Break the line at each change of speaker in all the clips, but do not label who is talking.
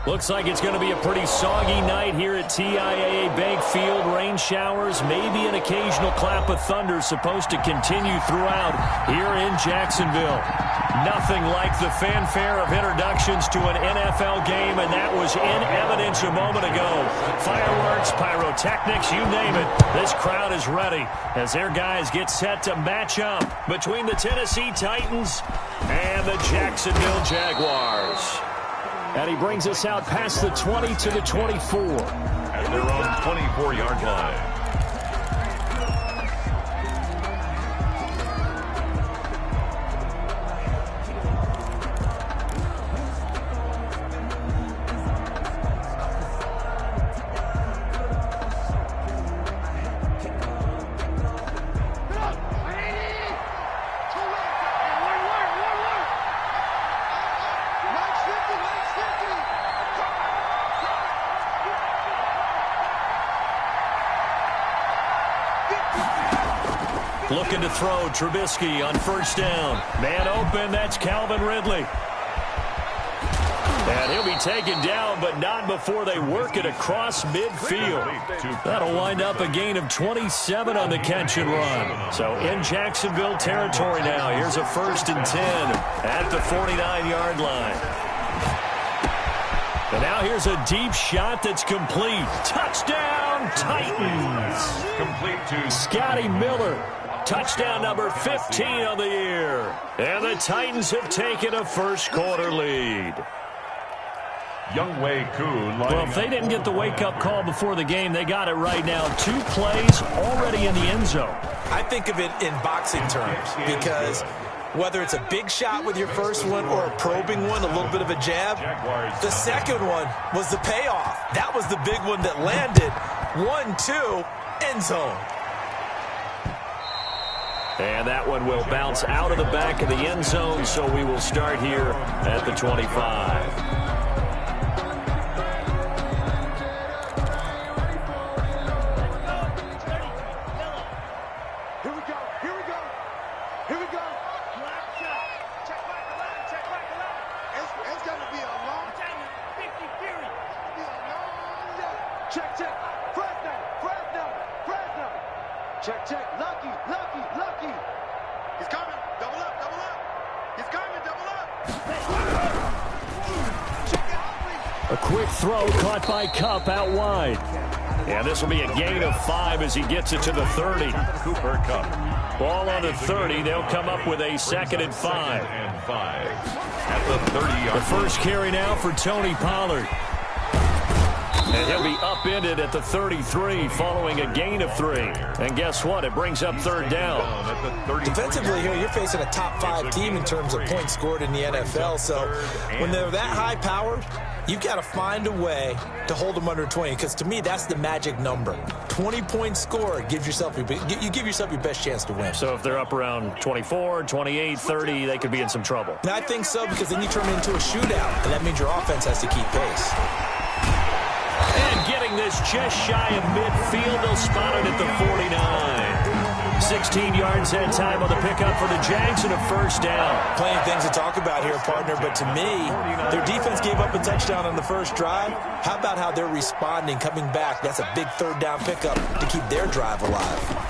Looks like it's going to be a pretty soggy night here at TIAA Bank Field. Rain showers, maybe an occasional clap of thunder supposed to continue throughout here in Jacksonville. Nothing like the fanfare of introductions to an NFL game, and that was in evidence a moment ago. Fireworks, pyrotechnics, you name it. This crowd is ready as their guys get set to match up between the Tennessee Titans and the Jacksonville Jaguars. And he brings us out past the 20 to the 24.
At their own 24-yard line.
Looking to throw, Trubisky on first down. Man open, that's Calvin Ridley. And he'll be taken down, but not before they work it across midfield. That'll wind up a gain of 27 on the catch and run. So in Jacksonville territory now. Here's a 1st and 10 at the 49-yard line. And now here's a deep shot that's complete. Touchdown, Titans.
Complete to
Scotty Miller. Touchdown number 15 on the year. And the Titans have taken a first-quarter lead.
Younghoe Koo.
Well, if they didn't get the wake-up call before the game, they got it right now. 2 plays already in the end zone.
I think of it in boxing terms because whether it's a big shot with your first one or a probing one, a little bit of a jab, the second one was the payoff. That was the big one that landed. 1-2, end zone.
And that one will bounce out of the back of the end zone, so we will start here at the 25.
Here we go, here we go, here we go. Check back the line, check back the line. It's going to be a long time. 50 period. It's going to be a long day. Check, check. Fresno. Check, check. Lucky. He's coming. Double up. He's coming. Double up. Check out.
A quick throw caught by Kupp out wide. And this will be a gain of 5 as he gets it to the 30.
Cooper Kupp.
Ball on the 30. They'll come up with a 2nd and 5.
At the 30-yard.
The first carry now for Tony Pollard. And he'll be upended at the 33 following a gain of 3. And guess what? It brings up 3rd down.
Defensively here, you're facing a top 5 team in terms of points scored in the NFL. So when they're that high-powered, you've got to find a way to hold them under 20. Because to me, that's the magic number. 20 points scored gives yourself you give yourself your best chance to win.
So if they're up around 24, 28, 30, they could be in some trouble.
And I think so, because then you turn it into a shootout. And that means your offense has to keep pace.
And getting this just shy of midfield, they'll spot it at the 49. 16 yards that time on the pickup for the Jags and a first down.
Plenty of things to talk about here, partner, but to me, their defense gave up a touchdown on the first drive. How about how they're responding, coming back? That's a big 3rd down pickup to keep their drive alive.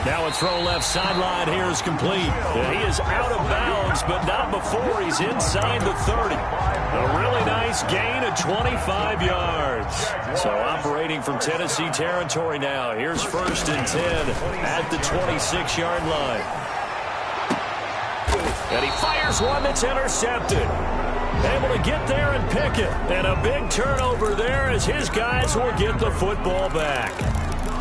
Now a throw left sideline here is complete. He is out of bounds, but not before he's inside the 30. A really nice gain of 25 yards. So operating from Tennessee territory now. Here's 1st and 10 at the 26-yard line. And he fires one that's intercepted. Able to get there and pick it. And a big turnover there as his guys will get the football back.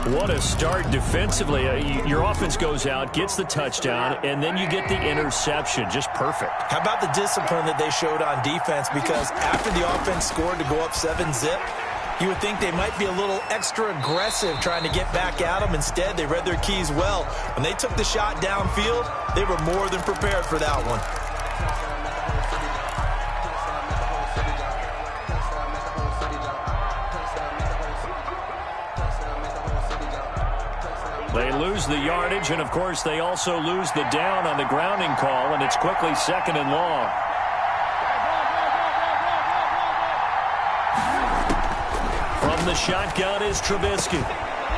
What a start defensively. Your offense goes out, gets the touchdown, and then you get the interception. Just perfect.
How about the discipline that they showed on defense? Because after the offense scored to go up 7-zip, you would think they might be a little extra aggressive trying to get back at them. Instead, they read their keys well. When they took the shot downfield, they were more than prepared for that one.
They lose the yardage, and, of course, they also lose the down on the grounding call, and it's quickly 2nd and long. From the shotgun is Trubisky.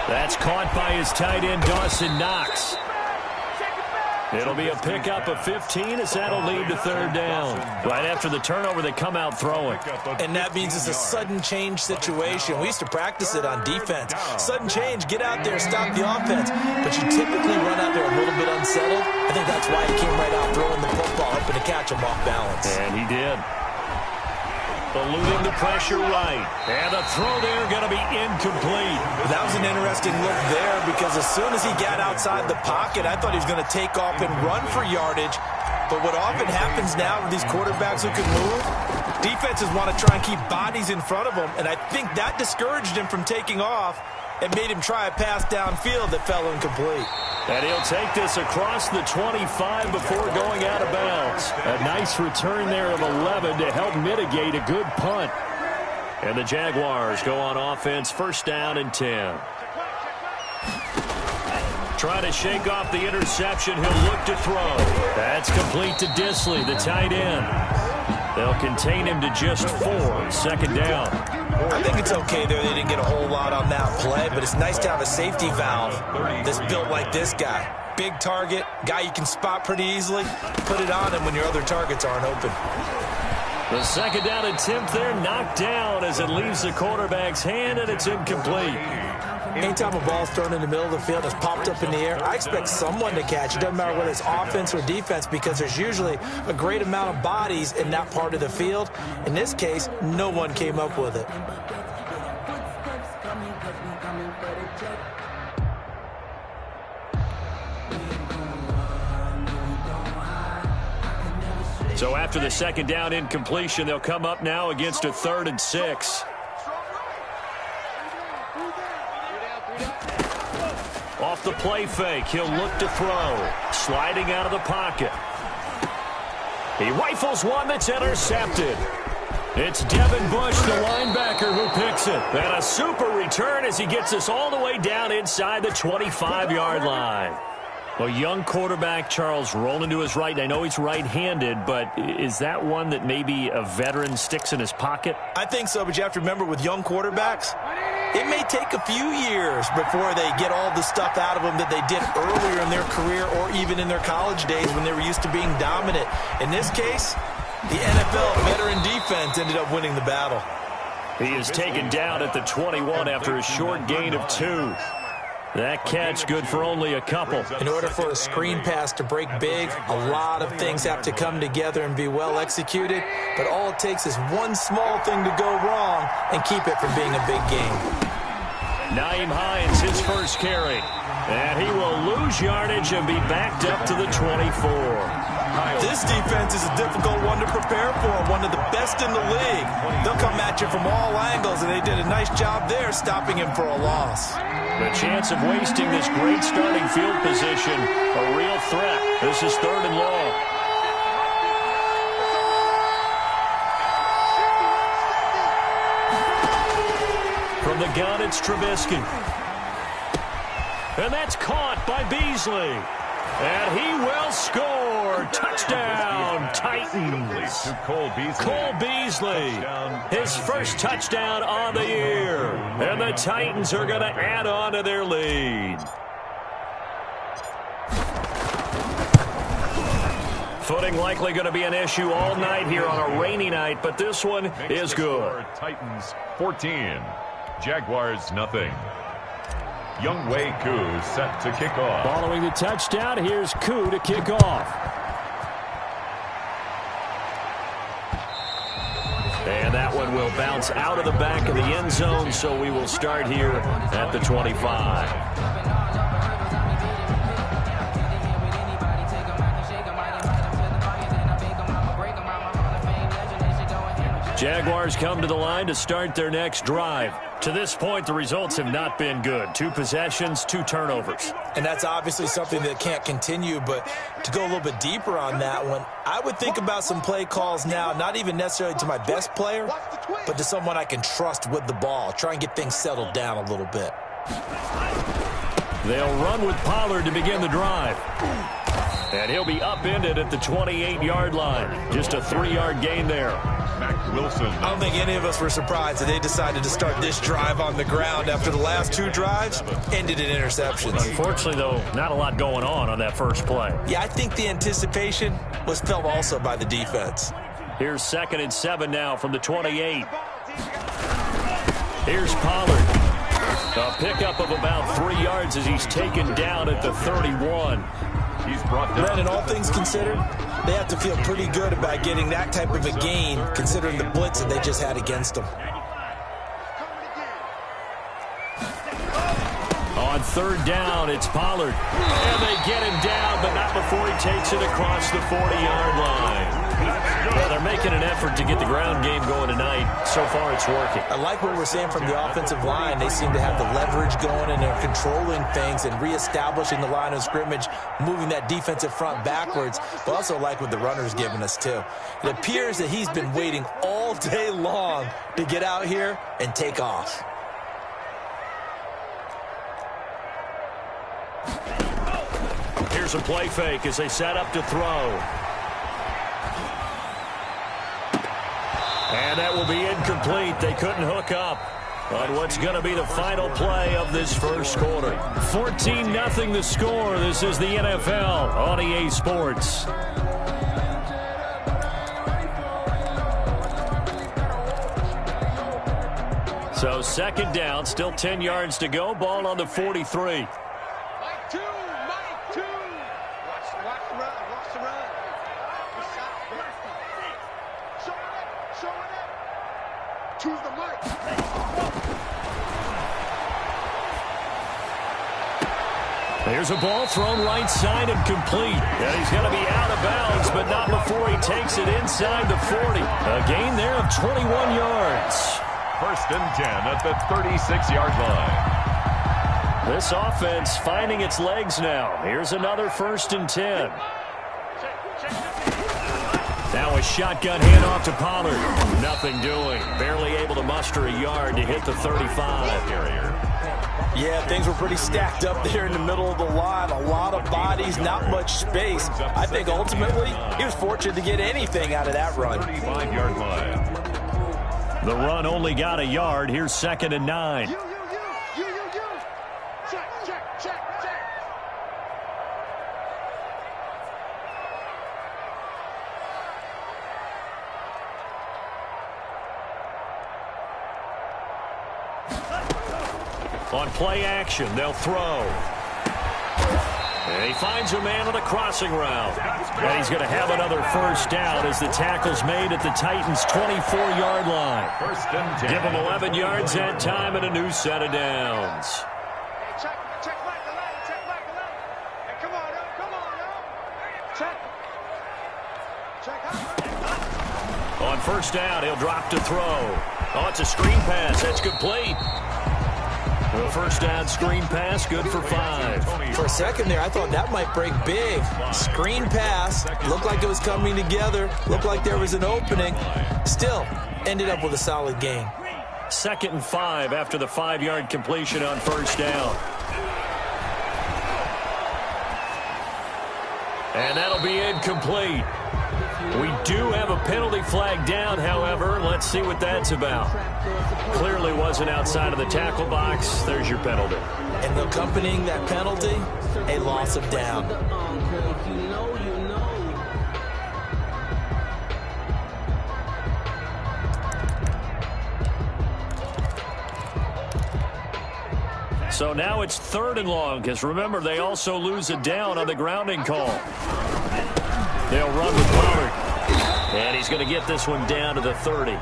That's caught by his tight end, Dawson Knox. It'll be a pickup of 15 as that'll lead to 3rd down. Right after the turnover, they come out throwing.
And that means it's a sudden change situation. We used to practice it on defense. Sudden change, get out there, stop the offense. But you typically run out there a little bit unsettled. I think that's why he came right out throwing the football, hoping to catch him off balance.
And he did. Eluding the pressure right. And the throw there going to be incomplete.
That was an interesting look there because as soon as he got outside the pocket, I thought he was going to take off and run for yardage. But what often happens now with these quarterbacks who can move, defenses want to try and keep bodies in front of them. And I think that discouraged him from taking off and made him try a pass downfield that fell incomplete.
And he'll take this across the 25 before going out of bounds. A nice return there of 11 to help mitigate a good punt. And the Jaguars go on offense, 1st down and 10. Trying to shake off the interception. He'll look to throw. That's complete to Disley, the tight end. They'll contain him to just 4, 2nd down.
I think it's okay there. They didn't get a whole lot on that play, but it's nice to have a safety valve that's built like this guy. Big target, guy you can spot pretty easily. Put it on him when your other targets aren't open.
The 2nd down attempt there knocked down as it leaves the quarterback's hand, and it's incomplete.
Anytime a ball's thrown in the middle of the field, it's popped up in the air, I expect someone to catch it. Doesn't matter whether it's offense or defense because there's usually a great amount of bodies in that part of the field. In this case, no one came up with it.
So after the 2nd down incompletion, they'll come up now against a 3rd and 6. Off the play fake, he'll look to throw. Sliding out of the pocket. He rifles one that's intercepted. It's Devin Bush, the linebacker, who picks it. And a super return as he gets us all the way down inside the 25-yard line. Well, young quarterback Charles rolling to his right. I know he's right-handed, but is that one that maybe a veteran sticks in his pocket?
I think so, but you have to remember with young quarterbacks, it may take a few years before they get all the stuff out of them that they did earlier in their career or even in their college days when they were used to being dominant. In this case, the NFL veteran defense ended up winning the battle.
He is taken down at the 21 after a short gain of 2. That catch good for only a couple.
In order for a screen pass to break big, a lot of things have to come together and be well executed. But all it takes is one small thing to go wrong and keep it from being a big game.
Nyheim Hines, his first carry. And he will lose yardage and be backed up to the 24.
This defense is a difficult one to prepare for, one of the best in the league. They'll come at you from all angles, and they did a nice job there stopping him for a loss.
The chance of wasting this great starting field position, a real threat. This is 3rd and long. From the gun, it's Trubisky. And that's caught by Beasley. And he will score. Touchdown, Titans.
To Cole Beasley.
Cole Beasley, his first touchdown on the year. And the Titans are going to add on to their lead. Footing likely going to be an issue all night here on a rainy night, but this one is good.
Titans 14, Jaguars nothing. Younghoe Koo set to kick off.
Following the touchdown, here's Koo to kick off. And that one will bounce out of the back of the end zone, so we will start here at the 25. Jaguars come to the line to start their next drive. To this point, the results have not been good. 2 possessions, 2 turnovers.
And that's obviously something that can't continue, but to go a little bit deeper on that one, I would think about some play calls now, not even necessarily to my best player, but to someone I can trust with the ball. Try and get things settled down a little bit.
They'll run with Pollard to begin the drive. And he'll be upended at the 28-yard line. Just a 3-yard gain there.
Mac Wilson.
I don't think any of us were surprised that they decided to start this drive on the ground after the last 2 drives ended in interceptions.
Unfortunately, though, not a lot going on that first play.
Yeah, I think the anticipation was felt also by the defense.
Here's 2nd and 7 now from the 28. Here's Pollard. A pickup of about 3 yards as he's taken down at the 31.
He's brought down.
Brandon, all things considered, they have to feel pretty good about getting that type of a gain considering the blitz that they just had against them.
On 3rd down, it's Pollard. And they get him down, but not before he takes it across the 40-yard line. Well, they're making an effort to get the ground game going tonight. So far, it's working.
I like what we're seeing from the offensive line. They seem to have the leverage going, and they're controlling things and reestablishing the line of scrimmage, moving that defensive front backwards. But also like what the runner's giving us, too. It appears that he's been waiting all day long to get out here and take off.
Here's a play fake as they set up to throw. And that will be incomplete. They couldn't hook up on what's going to be the final play of this first quarter. 14-0 the score. This is the NFL on EA Sports. So 2nd down, still 10 yards to go. Ball on the 43.
Mike 2, Mike 2. Watch the run, watch the run. Show it. Choose the mic.
There's a ball thrown right side and complete. And he's going to be out of bounds, but not before he takes it inside the 40. A gain there of 21 yards.
1st and 10 at the 36-yard line.
This offense finding its legs now. Here's another 1st and 10. Now a shotgun handoff to Pollard. Nothing doing. Barely able to muster a yard to hit the 35.
Yeah, things were pretty stacked up there in the middle of the line. A lot of bodies, not much space. I think ultimately he was fortunate to get anything out of that run.
35-yard line.
The run only got a yard. Here's 2nd and 9.
You. Check.
On play action, they'll throw. And he finds a man on a crossing route. And he's going to have another 1st down as the tackle's made at the Titans' 24-yard line.
1st and 10.
Give him 11 yards that time and a new set of downs.
Hey, check back the line. Hey, come on, yo. Check out.
On 1st down, he'll drop to throw. Oh, it's a screen pass. That's complete. The 1st down screen pass, good for 5.
For a second there, I thought that might break big. Screen pass, looked like it was coming together, looked like there was an opening. Still, ended up with a solid gain.
2nd and 5 after the 5-yard completion on 1st down. And that'll be incomplete. We do have a penalty flag down, however. Let's see what that's about. Clearly wasn't outside of the tackle box. There's your penalty.
And accompanying that penalty, a loss of down.
So now it's 3rd and long, because remember, they also lose a down on the grounding call. They'll run with Pollard. And he's going to get this one down to the 30.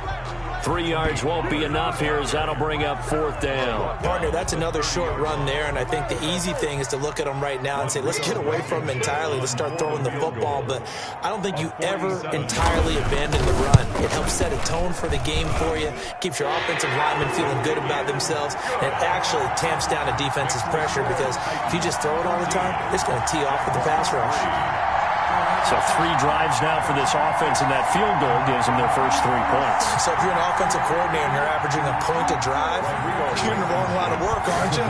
3 yards won't be enough here as that'll bring up 4th down.
Partner, that's another short run there, and I think the easy thing is to look at them right now and say, let's get away from them entirely. Let's start throwing the football, but I don't think you ever entirely abandon the run. It helps set a tone for the game for you, keeps your offensive linemen feeling good about themselves, and it actually tamps down a defense's pressure because if you just throw it all the time, it's going to tee off with the pass rush.
So 3 drives now for this offense, and that field goal gives them their first 3 points.
So if you're an offensive coordinator and you're averaging a point a drive, you're in the wrong line of work, aren't you?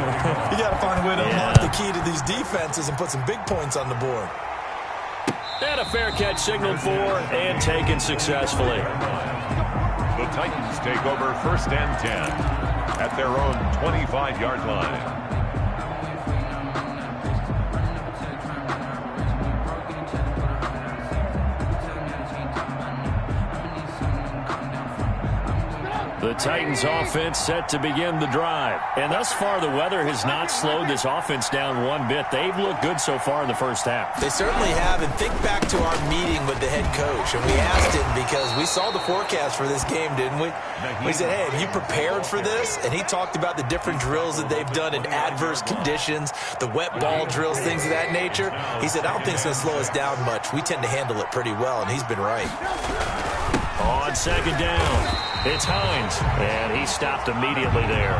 You got to find a way to unlock the key to these defenses and put some big points on the board.
And a fair catch signaled for and taken successfully.
The Titans take over 1st and 10 at their own 25-yard line.
The Titans offense set to begin the drive. And thus far, the weather has not slowed this offense down one bit. They've looked good so far in the first half.
They certainly have. And think back to our meeting with the head coach. And we asked him because we saw the forecast for this game, didn't we? We said, hey, have you prepared for this? And he talked about the different drills that they've done in adverse conditions, the wet ball drills, things of that nature. He said, I don't think it's going to slow us down much. We tend to handle it pretty well, and he's been right.
On 2nd down, it's Hines, and he stopped immediately there.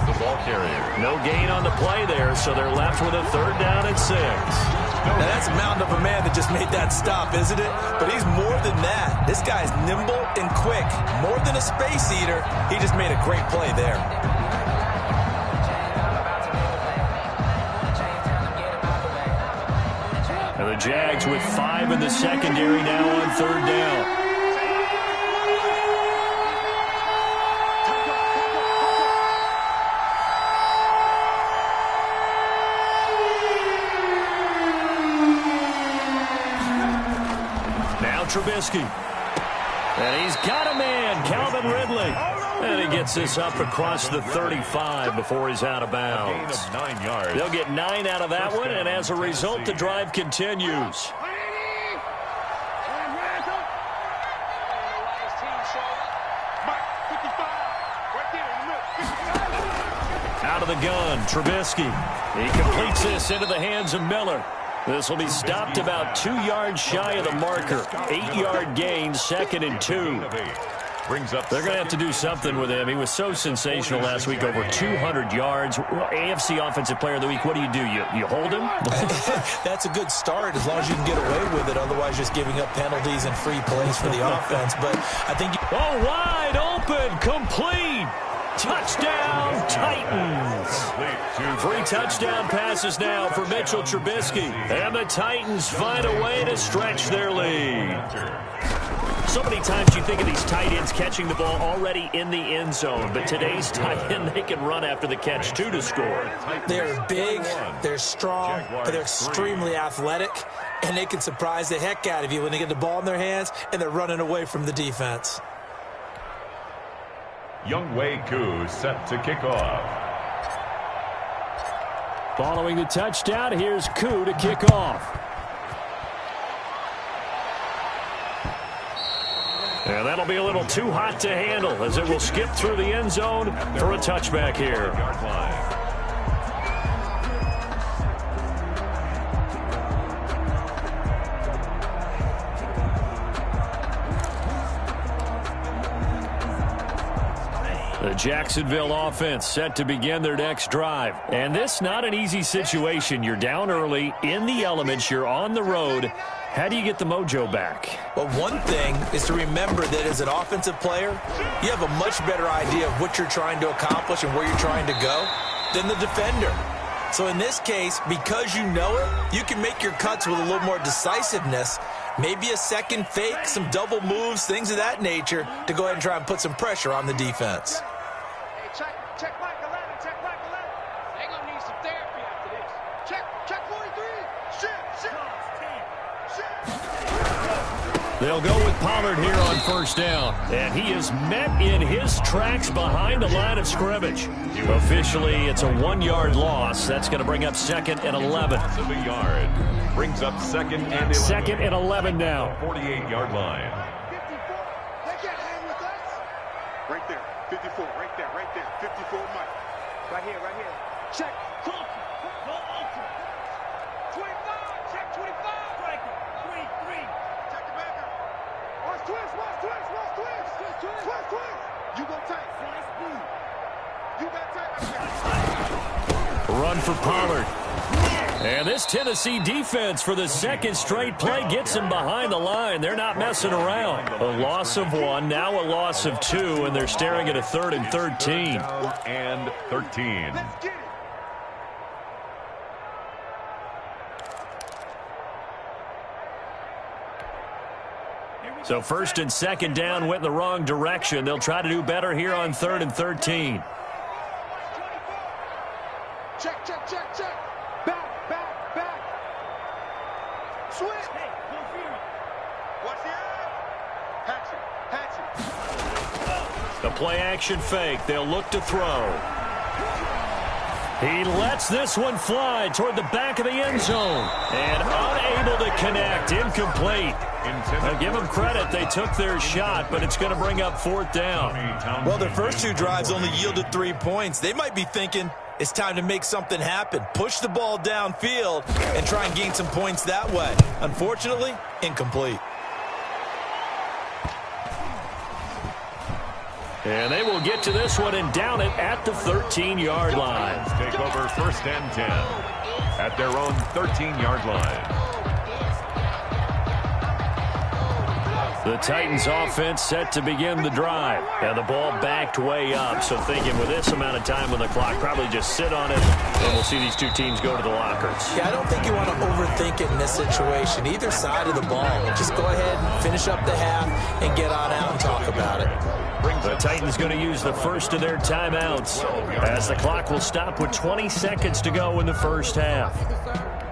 The ball carrier.
No gain on the play there, so they're left with a 3rd down and 6.
Now that's a mountain of a man that just made that stop, isn't it? But he's more than that. This guy's nimble and quick. More than a space eater, he just made a great play there.
And the Jags with 5 in the secondary now on 3rd down. Trubisky. And he's got a man, Calvin Ridley. And he gets this up across the 35 before he's out of bounds.
A gain of 9 yards.
They'll get 9 out of that one, and as a result, the drive continues. Out of the gun, Trubisky. He completes this into the hands of Miller. This will be stopped about 2 yards shy of the marker. 8-yard gain, 2nd and 2. They're going to have to do something with him. He was so sensational last week, over 200 yards. AFC Offensive Player of the Week, what do? You hold him?
That's a good start as long as you can get away with it. Otherwise, just giving up penalties and free plays for the offense. But I think...
Oh, wide open, complete. Touchdown, Titans. 3 touchdown passes now for Mitchell Trubisky. And the Titans find a way to stretch their lead. So many times you think of these tight ends catching the ball already in the end zone. But today's tight end, they can run after the catch, too, to score.
They're big, they're strong, but they're extremely athletic. And they can surprise the heck out of you when they get the ball in their hands and they're running away from the defense.
Younghoe Koo set to kick off.
Following the touchdown, here's Koo to kick off. And that'll be a little too hot to handle as it will skip through the end zone for a touchback here. The Jacksonville offense set to begin their next drive. And this not an easy situation. You're down early, in the elements, you're on the road. How do you get the mojo back?
Well, one thing is to remember that as an offensive player, you have a much better idea of what you're trying to accomplish and where you're trying to go than the defender. So in this case, because you know it, you can make your cuts with a little more decisiveness, maybe a second fake, some double moves, things of that nature, to go ahead and try and put some pressure on the defense.
Check Mike 11, check Mike 11. They're going to need some therapy after this. Check 43.
They'll go with Pollard here on 1st down. And he is met in his tracks behind the line of scrimmage. Officially, it's a 1-yard loss. That's going to bring up 2nd and 11.
Loss of a yard. Brings up 2nd and 11.
2nd and 11 now.
48-yard line.
54. They can't hang with us. Right there. 54. Right there. 54 Mike. Right here. Check. Go ultra. 25. Check 25. Striker. 3. Check the backer. Watch twist. You go tight. You got tight.
Run for Pollard. And this Tennessee defense for the second straight play gets him behind the line. They're not messing around. A loss of 1, now a loss of 2, and they're staring at a 3rd and 13.
And 13.
So 1st and 2nd down went in the wrong direction. They'll try to do better here on 3rd and 13.
Check, check, check, check. Back. Switch. Hey, go here. Watch the Hatchet.
The play action fake. They'll look to throw. He lets this one fly toward the back of the end zone. And unable to connect. Incomplete. Now give them credit. They took their shot, but it's going to bring up 4th down.
Well, their first 2 drives only yielded 3 points. They might be thinking it's time to make something happen. Push the ball downfield and try and gain some points that way. Unfortunately, incomplete.
And they will get to this one and down it at the 13-yard line.
Take over 1st and 10 at their own 13-yard line.
The Titans offense set to begin the drive. And the ball backed way up. So thinking with this amount of time on the clock, probably just sit on it. And we'll see these 2 teams go to the lockers.
Yeah, I don't think you want to overthink it in this situation. Either side of the ball. Just go ahead and finish up the half and get on out and talk about it.
The Titans going to use the first of their timeouts as the clock will stop with 20 seconds to go in the first half.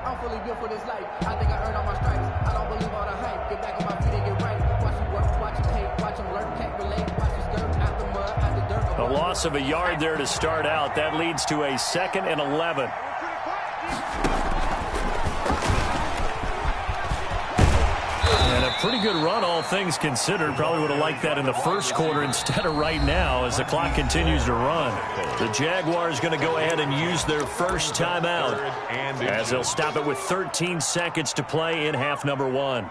I'm fully built for this life. I think I earned all my stripes. I don't believe all the hype. Get back on my feet and get right. Watch them work, watch them hate, watch them learn, can't relate. Watch them skirt out the mud, out the dirt.
A loss of a yard there to start out. That leads to a 2nd and 11. And a pretty good run, all things considered. Probably would have liked that in the first quarter instead of right now as the clock continues to run. The Jaguars going to go ahead and use their first timeout as they'll stop it with 13 seconds to play in half number 1.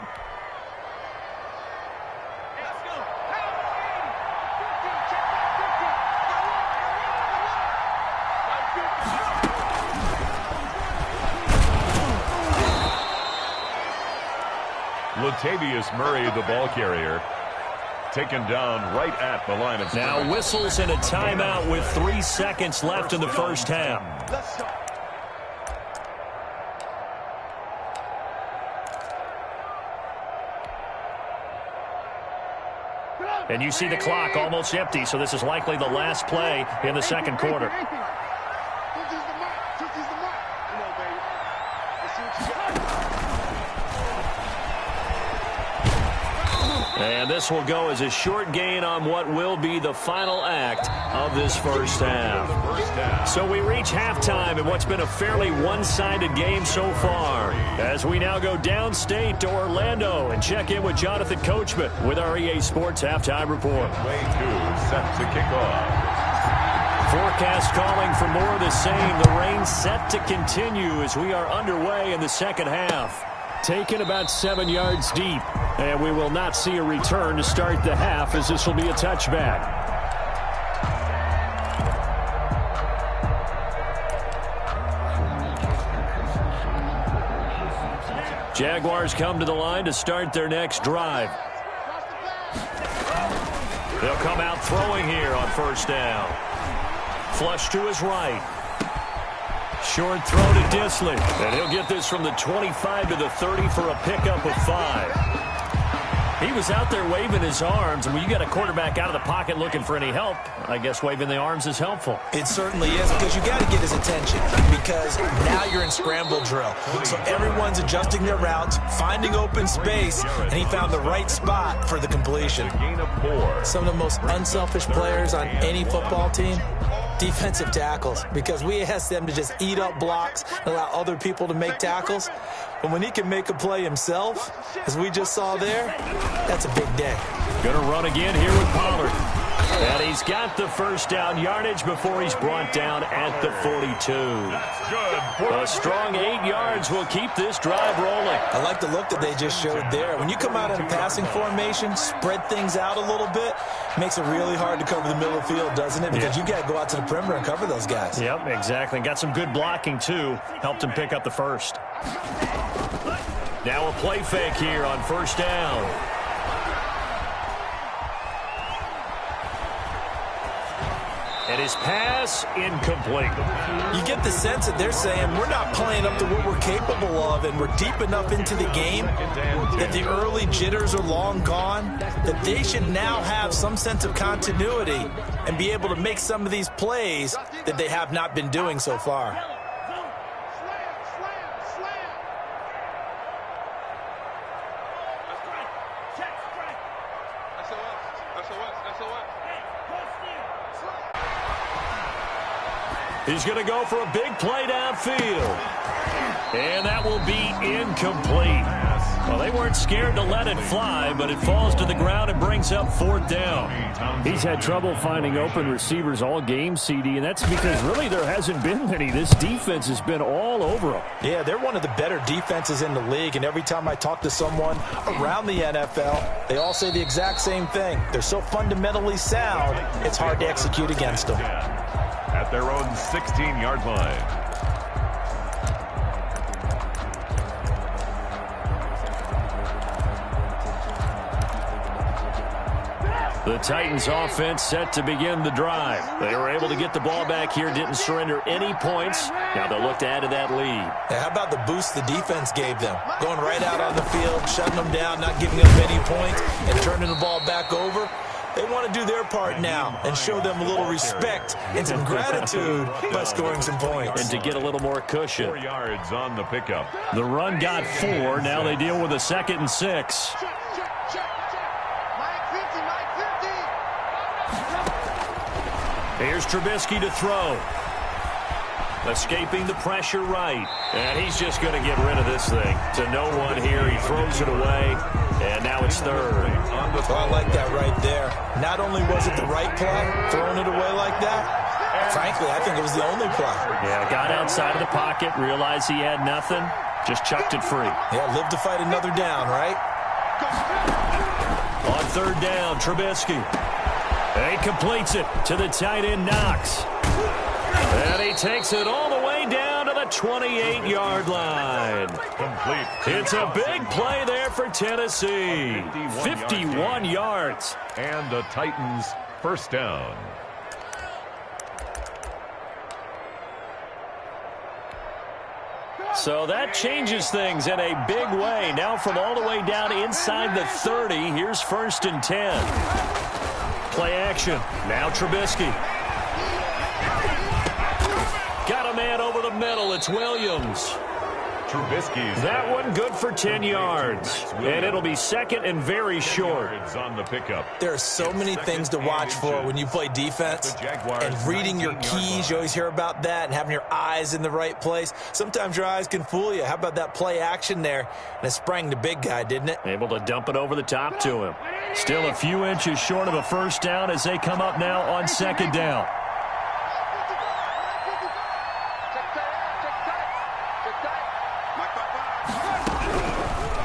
Latavius Murray, the ball carrier, taken down right at the line of scrimmage.
Now whistles and a timeout with 3 seconds left in the first half. And you see the clock almost empty, so this is likely the last play in the second quarter. And this will go as a short gain on what will be the final act of this first half. So we reach halftime in what's been a fairly one-sided game so far, as we now go downstate to Orlando and check in with Jonathan Coachman with our EA Sports Halftime Report.
Way 2 set to kick off.
Forecast calling for more of the same. The rain set to continue as we are underway in the second half. Taken about 7 yards deep, and we will not see a return to start the half as this will be a touchback. Jaguars come to the line to start their next drive. They'll come out throwing here on first down. Flush to his right. Short throw to Disley, and he'll get this from the 25 to the 30 for a pickup of 5. He was out there waving his arms, and when you got a quarterback out of the pocket looking for any help, I guess waving the arms is helpful.
It certainly is, because you got to get his attention, because now you're in scramble drill. So everyone's adjusting their routes, finding open space, and he found the right spot for the completion. Some of the most unselfish players on any football team, defensive tackles, because we ask them to just eat up blocks and allow other people to make tackles. But when he can make a play himself, as we just saw there, that's a big day.
Going to run again here with Pollard. And he's got the first down yardage before he's brought down at the 42. A strong 8 yards will keep this drive rolling.
I like the look that they just showed there. When you come out in a passing formation, spread things out a little bit, makes it really hard to cover the middle of the field, doesn't it? Because you got to go out to the perimeter and cover those guys.
Yep, exactly. And got some good blocking, too. Helped him pick up the first. Now a play fake here on first down. And his pass incomplete.
You get the sense that they're saying we're not playing up to what we're capable of, and we're deep enough into the game that the early jitters are long gone, that they should now have some sense of continuity and be able to make some of these plays that they have not been doing so far.
He's going to go for a big play downfield. And that will be incomplete. Well, they weren't scared to let it fly, but it falls to the ground and brings up fourth down. He's had trouble finding open receivers all game, CD, and that's because really there hasn't been many. This defense has been all over them.
Yeah, they're one of the better defenses in the league, and every time I talk to someone around the NFL, they all say the exact same thing. They're so fundamentally sound, it's hard to execute against them.
At their own 16-yard line.
The Titans offense set to begin the drive. They were able to get the ball back here, didn't surrender any points. Now they'll look to add to that lead.
How about the boost the defense gave them? Going right out on the field, shutting them down, not giving up any points, and turning the ball back over. They want to do their part now and show them a little respect and some gratitude by scoring some points.
And to get a little more cushion.
4 yards on the pickup.
The run got 4. Now they deal with a 2nd and 6. Here's Trubisky to throw. Escaping the pressure right. And he's just going to get rid of this thing. To no one here. He throws it away. And now it's 3rd.
Well, I like that right there. Not only was it the right play, throwing it away like that, frankly, I think it was the only play.
Yeah, got outside of the pocket, realized he had nothing, just chucked it free.
Yeah, live to fight another down, right?
On 3rd down, Trubisky. And he completes it to the tight end, Knox. And he takes it all the way down to the 28-yard line.
Complete.
It's a big play there for Tennessee. 51 yards.
And the Titans first down.
So that changes things in a big way. Now from all the way down inside the 30, here's 1st and 10. Play action. Now Trubisky. Got a man over the middle. It's Williams.
Trubisky's
that one good for 10 yards. And it'll be 2nd and very short.
On the pickup.
There are so many things to watch for when you play defense. And reading your keys, you always hear about that, and having your eyes in the right place. Sometimes your eyes can fool you. How about that play action there? And it sprang the big guy, didn't it?
Able to dump it over the top to him. Still a few inches short of a first down as they come up now on 2nd down.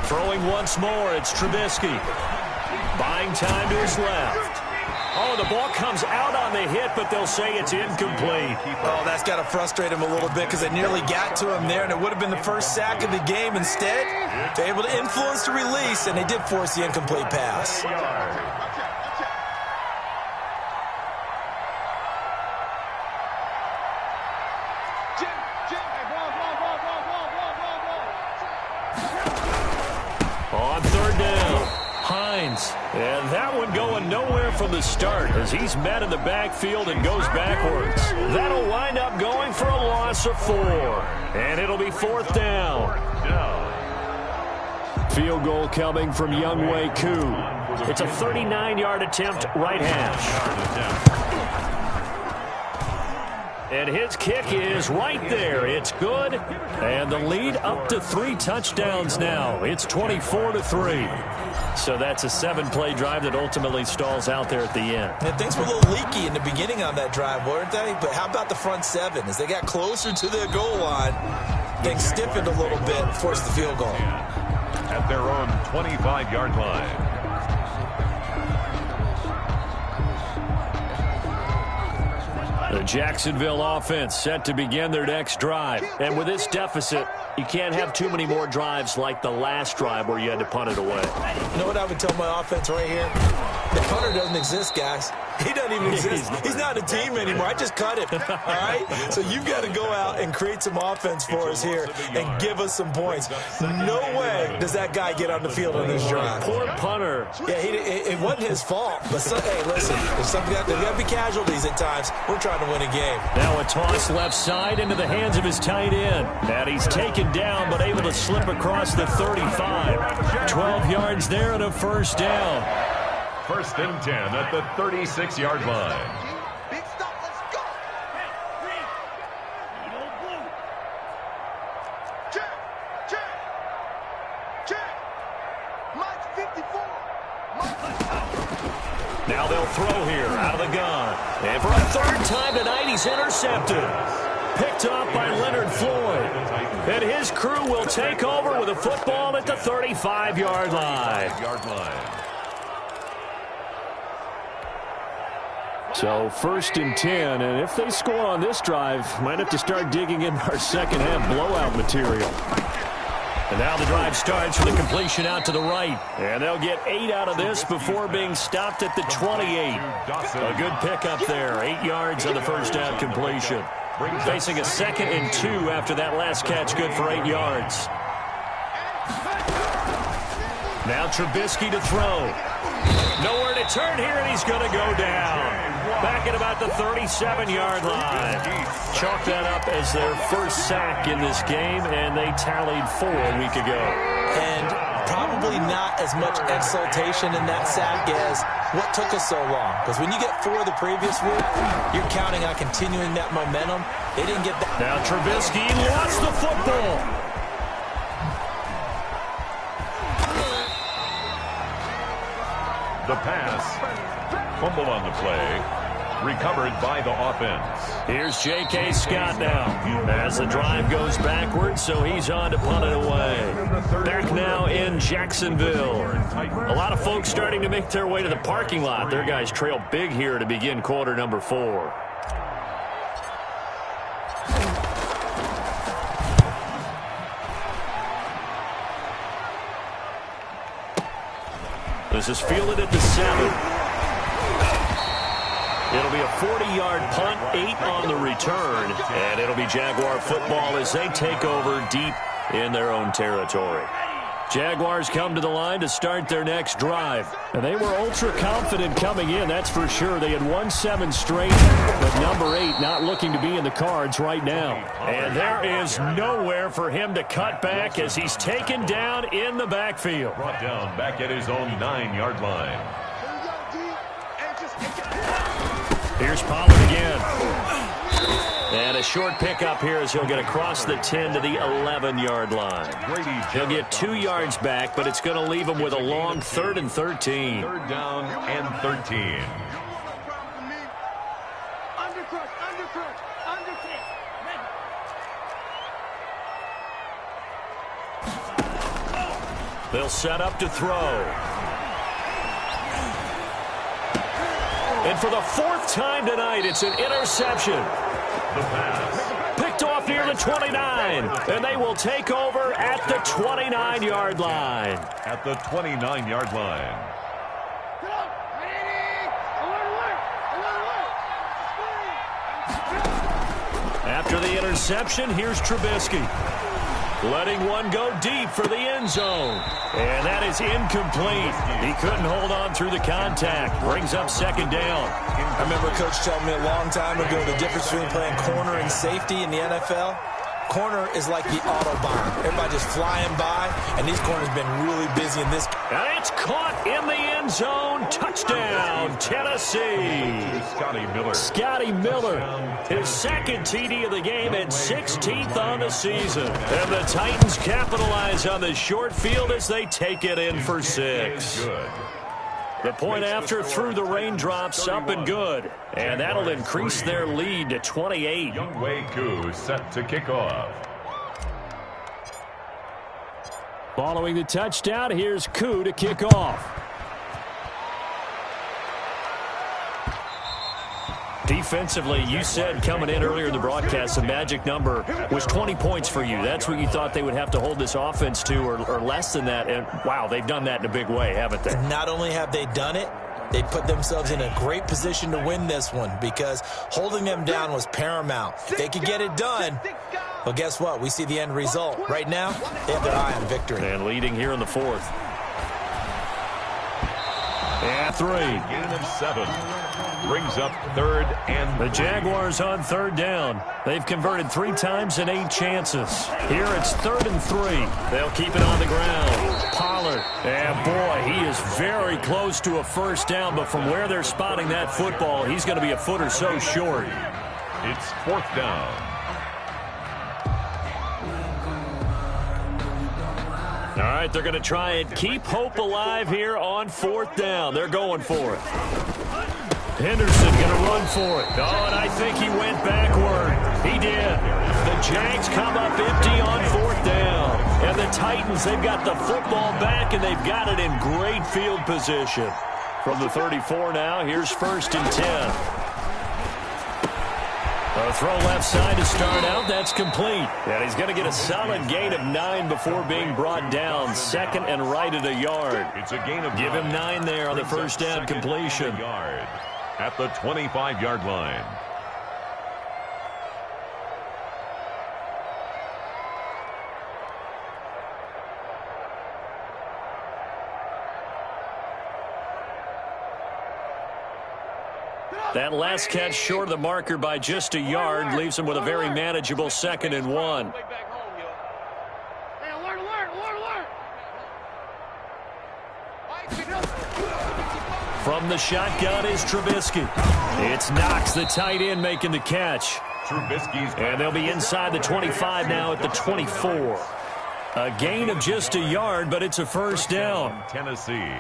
Throwing once more, it's Trubisky. Buying time to his left. Oh, the ball comes out on the hit, but they'll say it's incomplete.
Oh, that's got to frustrate him a little bit because they nearly got to him there, and it would have been the first sack of the game. Instead, they're able to influence the release, and they did force the incomplete pass.
On 3rd down, Hines. And that one going nowhere from the start as he's met in the backfield and goes backwards. That'll wind up going for a loss of 4. And it'll be 4th down. Field goal coming from Younghoe Koo. It's a 39-yard attempt right hash. And his kick is right there. It's good. And the lead up to 3 touchdowns now. It's 24-3. So that's a 7-play drive that ultimately stalls out there at the end.
And things were a little leaky in the beginning on that drive, weren't they? But how about the front 7? As they got closer to their goal line, things stiffened a little bit and forced the field goal.
At their own 25-yard line.
The Jacksonville offense set to begin their next drive. And with this deficit, you can't have too many more drives like the last drive where you had to punt it away.
You know what I would tell my offense right here? The punter doesn't exist, guys. He doesn't even exist. He's not a team anymore. I just cut him. All right? So you've got to go out and create some offense for us here and give us some points. No way does that guy get on the field on this drive.
Poor punter.
Yeah, it wasn't his fault. But, hey, listen, there's got to be casualties at times. We're trying to win a game.
Now a toss left side into the hands of his tight end. And he's taken down but able to slip across the 35. 12 yards there and a first down.
1st and 10 at the 36-yard line.
Big stop, let's go. Check. Mike's 54.
Now they'll throw here out of the gun. And for a 3rd time tonight, he's intercepted. Picked off by Leonard Floyd. And his crew will take over with a football at the 35-yard line. So 1st and 10, and if they score on this drive, might have to start digging in our second half blowout material. And now the drive starts with a completion out to the right. And they'll get 8 out of this before being stopped at the 28. A good pickup there, 8 yards on the first down completion. Facing a 2nd and 2 after that last catch, good for 8 yards. Now Trubisky to throw. Nowhere to turn here, and he's going to go down. Back at about the 37-yard line. Chalk that up as their first sack in this game, and they tallied 4 a week ago.
And probably not as much exultation in that sack as what took us so long. Because when you get 4 the previous week, you're counting on continuing that momentum. They didn't get that.
Now Trubisky lost the football.
The pass, fumble on the play, recovered by the offense.
Here's J.K. Scott now as the drive goes backwards, so he's on to punt it away. Back now in Jacksonville. A lot of folks starting to make their way to the parking lot. Their guys trail big here to begin quarter number 4. This is fielded at the 7. It'll be a 40-yard punt, 8 on the return, and it'll be Jaguar football as they take over deep in their own territory. Jaguars come to the line to start their next drive. And they were ultra confident coming in, that's for sure. They had won 7 straight, but number 8 not looking to be in the cards right now. And there is nowhere for him to cut back as he's taken down in the backfield.
Brought down back at his own 9-yard line.
Here's Pollard again. And a short pickup here as he'll get across the 10 to the 11-yard line. He'll get 2 yards back, but it's going to leave him with a long 3rd and 13.
3rd down and 13.
They'll set up to throw. And for the 4th time tonight, it's an interception.
The pass.
Picked off near the 29. And they will take over at the 29-yard line.
At the 29-yard line.
After the interception, here's Trubisky. Letting one go deep for the end zone. And that is incomplete. He couldn't hold on through the contact. Brings up 2nd down.
I remember Coach telling me a long time ago the difference between playing corner and safety in the NFL. corner is like the Autobahn. Everybody just flying by, and these corners been really busy in this.
And it's caught in the end zone. Touchdown, Tennessee. Scotty Miller, his second TD of the game and 16th on the season. And the Titans capitalize on the short field as they take it in for 6. The point after through the raindrops, up and good. And that'll increase their lead to 28.
Younghoe Koo set to kick off.
Following the touchdown, here's Koo to kick off. Defensively, you said coming in earlier in the broadcast, the magic number was 20 points for you. That's what you thought they would have to hold this offense to, or less than that. And, wow, they've done that in a big way, haven't they?
Not only have they done it, they put themselves in a great position to win this one because holding them down was paramount. If they could get it done, well, guess what? We see the end result. Right now, they have their eye on victory.
And leading here in the 4th. And 3.
Gain of 7. Brings up 3rd and
The Jaguars on 3rd down. They've converted 3 times in 8 chances. Here it's 3rd and 3. They'll keep it on the ground. Pollard. And boy, he is very close to a first down, but from where they're spotting that football, he's going to be a foot or so short.
it's 4th down.
All right, they're going to try and keep hope alive here on 4th down. They're going for it. Henderson going to run for it. Oh, and I think he went backward. He did. The Jags come up empty on 4th down. And the Titans, they've got the football back, and they've got it in great field position. From the 34 now, here's 1st and 10. A throw left side to start out. That's complete. And he's going to get a solid gain of 9 before being brought down. 2nd and right at a yard.
It's a gain of
Give him 9 there on the first down completion.
Yard at the 25-yard line.
That last catch short of the marker by just a yard leaves him with a very manageable 2nd and 1. From the shotgun is Trubisky. It's Knox, the tight end, making the catch. And they'll be inside the 25 now at the 24. A gain of just a yard, but it's a first down.
Tennessee.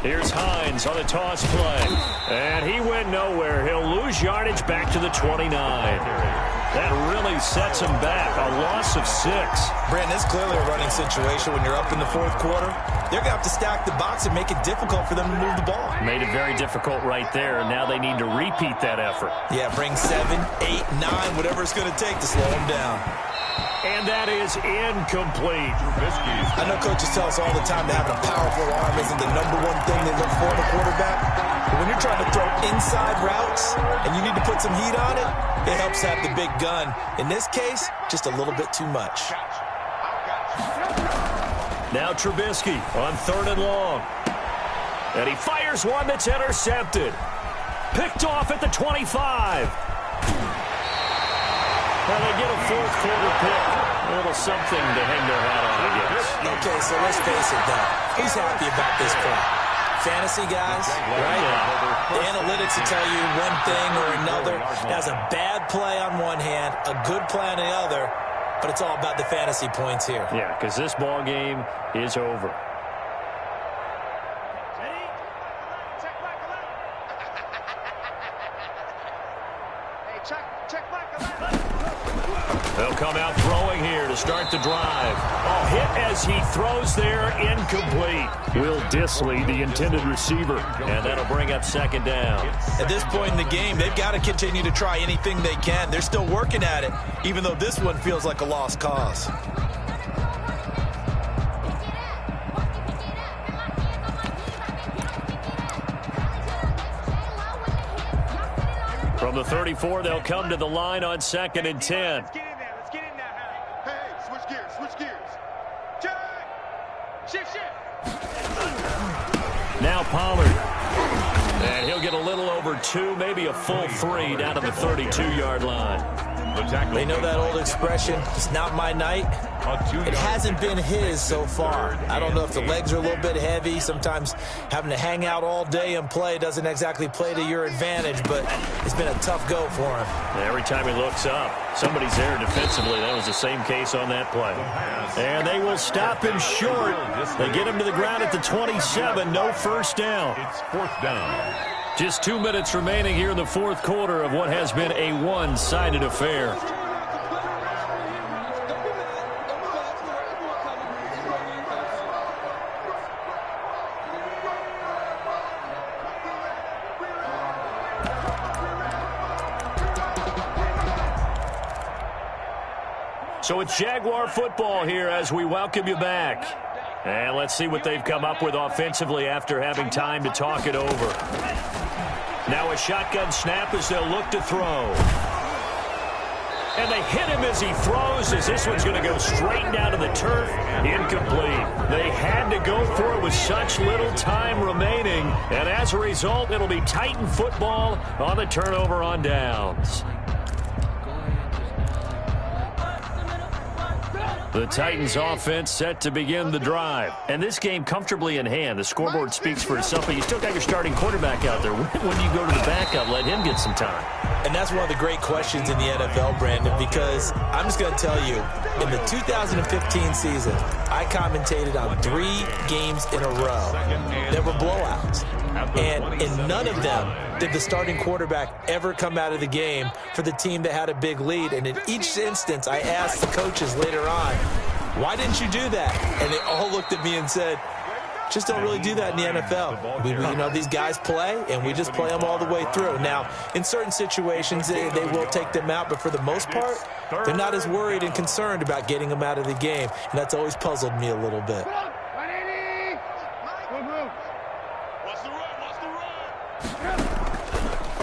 Here's Hines on the toss play. And he went nowhere. He'll lose yardage back to the 29. That really sets him back. A loss of 6.
Brandon, it's clearly a running situation when you're up in the 4th quarter. They're going to have to stack the box and make it difficult for them to move the ball.
Made it very difficult right there, and now they need to repeat that effort.
Yeah, bring 7, 8, 9, whatever it's going to take to slow them down.
And that is incomplete.
I know coaches tell us all the time that having a powerful arm isn't the #1 thing they look for in a quarterback. But when you're trying to throw inside routes and you need to put some heat on it, it helps have the big gun. In this case, just a little bit too much.
Now Trubisky on 3rd and long. And he fires one that's intercepted. Picked off at the 25. Well, they get a 4th quarter pick. A little something to hang their hat on, I guess.
Okay, so let's face it, though. Who's happy about this point? Fantasy guys, right? The analytics will tell you one thing or another. That's a bad play on one hand, a good play on the other, but it's all about the fantasy points here.
Yeah, because this ball game is over. They'll come out throwing here to start the drive. Oh, hit as he throws there, incomplete. Will Dissly, the intended receiver. And that'll bring up 2nd down.
At this point in the game, they've got to continue to try anything they can. They're still working at it, even though this one feels like a lost cause.
From the 34, they'll come to the line on 2nd and 10.
Let's get in there. Let's get in there, Harry. Hey, switch gears. Switch gears. Check. Shift.
Now Pollard. And he'll get a little over 2, maybe a full 3 down to the 32-yard line.
They know that old expression, it's not my night. It hasn't been his so far. I don't know if the legs are a little bit heavy. Sometimes having to hang out all day and play doesn't exactly play to your advantage, but it's been a tough go for him.
Every time he looks up, somebody's there defensively. That was the same case on that play. And they will stop him short. They get him to the ground at the 27. No first down.
It's 4th down.
Just 2 minutes remaining here in the 4th quarter of what has been a one-sided affair. So it's Jaguar football here as we welcome you back. And let's see what they've come up with offensively after having time to talk it over. Now a shotgun snap as they'll look to throw. And they hit him as he throws, as this one's going to go straight down to the turf. Incomplete. They had to go for it with such little time remaining. And as a result, it'll be Titan football on the turnover on downs. The Titans offense set to begin the drive. And this game comfortably in hand. The scoreboard speaks for itself, but you still got your starting quarterback out there. When do you go to the backup, let him get some time?
And that's one of the great questions in the NFL, Brandon, because I'm just going to tell you, in the 2015 season, I commentated on 3 games in a row that were blowouts. And in none of them did the starting quarterback ever come out of the game for the team that had a big lead. And in each instance, I asked the coaches later on, why didn't you do that? And they all looked at me and said, just don't really do that in the NFL. You know, these guys play, and we just play them all the way through. Now, in certain situations, they will take them out, but for the most part, they're not as worried and concerned about getting them out of the game. And that's always puzzled me a little bit.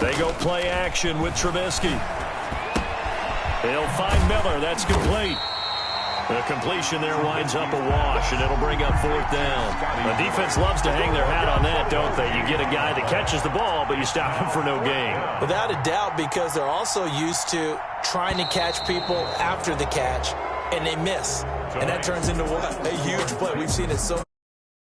They go play action with Trubisky. They'll find Miller. That's complete. The completion there winds up a wash, and it'll bring up 4th down. The defense loves to hang their hat on that, don't they? You get a guy that catches the ball, but you stop him for no gain.
Without a doubt, because they're also used to trying to catch people after the catch, and they miss. And that turns into what? A huge play. We've seen it so